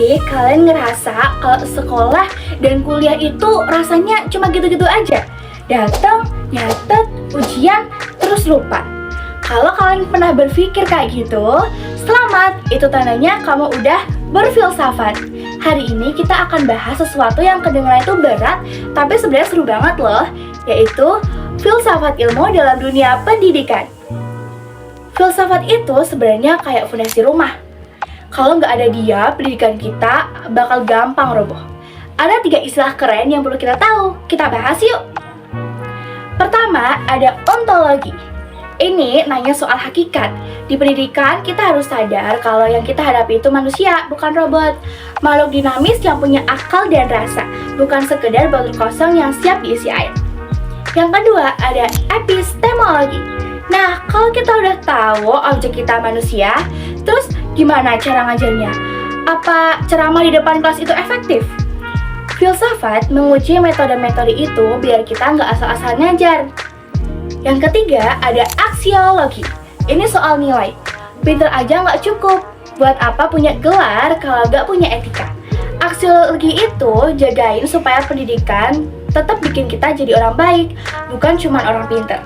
sih kalian ngerasa kalau sekolah dan kuliah itu rasanya cuma gitu-gitu aja? Datang, nyatet, ujian, terus lupa. Kalau kalian pernah berpikir kayak gitu, selamat, itu tandanya kamu udah berfilsafat. Hari ini kita akan bahas sesuatu yang kedengaran itu berat, tapi sebenarnya seru banget loh, yaitu filsafat ilmu dalam dunia pendidikan. Filsafat itu sebenarnya kayak fondasi rumah. Kalau nggak ada dia, pendidikan kita bakal gampang roboh. Ada 3 istilah keren yang perlu kita tahu. Kita bahas yuk. Pertama, ada ontologi. Ini nanya soal hakikat. Di pendidikan, kita harus sadar kalau yang kita hadapi itu manusia, bukan robot. Makhluk dinamis yang punya akal dan rasa, bukan sekedar botol kosong yang siap diisi air. Yang kedua, ada epistemologi. Nah, kalau kita udah tahu objek kita manusia, terus gimana cara ngajarnya? Apa ceramah di depan kelas itu efektif? Filsafat menguji metode-metode itu biar kita nggak asal-asal ngajar. Yang ketiga, ada aksiologi. Ini soal nilai. Pinter aja nggak cukup. Buat apa punya gelar kalau nggak punya etika? Aksiologi itu jagain supaya pendidikan tetap bikin kita jadi orang baik, bukan cuma orang pinter.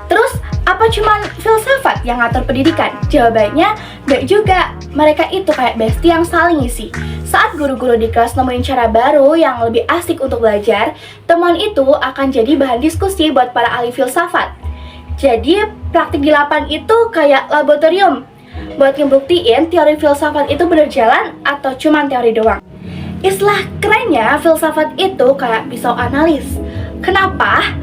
Terus, apa cuman filsafat yang ngatur pendidikan? Jawabannya, enggak juga. Mereka itu kayak bestie yang saling isi. Saat guru-guru di kelas nemuin cara baru yang lebih asik untuk belajar, temuan itu akan jadi bahan diskusi buat para ahli filsafat. Jadi, praktik di lapangan itu kayak laboratorium. Buat ngebuktiin teori filsafat itu bener jalan atau cuman teori doang. Istilah kerennya, filsafat itu kayak pisau analis. Kenapa?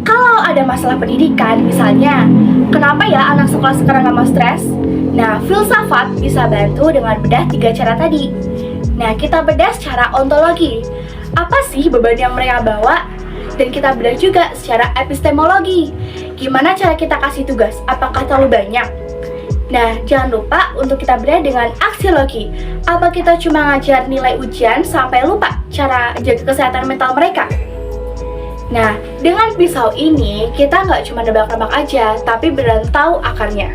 Kalau ada masalah pendidikan, misalnya, kenapa ya anak sekolah sekarang gak mau stres? Nah, filsafat bisa bantu dengan bedah 3 cara tadi. Nah, kita bedah secara ontologi. Apa sih beban yang mereka bawa? Dan kita bedah juga secara epistemologi. Gimana cara kita kasih tugas? Apakah terlalu banyak? Nah, jangan lupa untuk kita bedah dengan aksiologi. Apa kita cuma ngajar nilai ujian sampai lupa cara jaga kesehatan mental mereka? Nah, dengan pisau ini, kita nggak cuma nebak-nebak aja, tapi beneran tahu akarnya.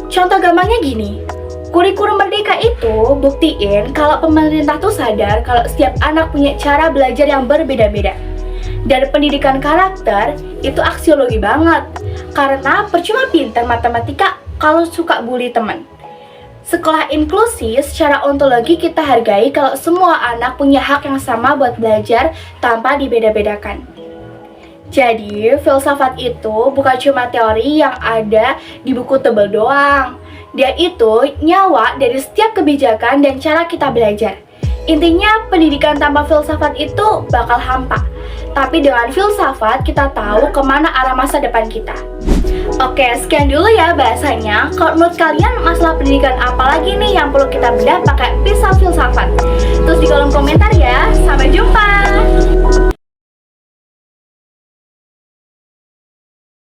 Contoh gampangnya gini, kurikulum merdeka itu buktiin kalau pemerintah tuh sadar kalau setiap anak punya cara belajar yang berbeda-beda. Dan pendidikan karakter itu aksiologi banget, karena percuma pintar matematika kalau suka bully teman. Sekolah inklusi secara ontologi kita hargai kalau semua anak punya hak yang sama buat belajar tanpa dibeda-bedakan. Jadi, filsafat itu bukan cuma teori yang ada di buku tebal doang. Dia itu nyawa dari setiap kebijakan dan cara kita belajar. Intinya, pendidikan tanpa filsafat itu bakal hampa. Tapi dengan filsafat, kita tahu kemana arah masa depan kita. Oke, sekian dulu ya bahasanya. Kalau menurut kalian masalah pendidikan apa lagi nih yang perlu kita bedah pakai pisau filsafat? Terus di kolom komentar ya. Sampai jumpa!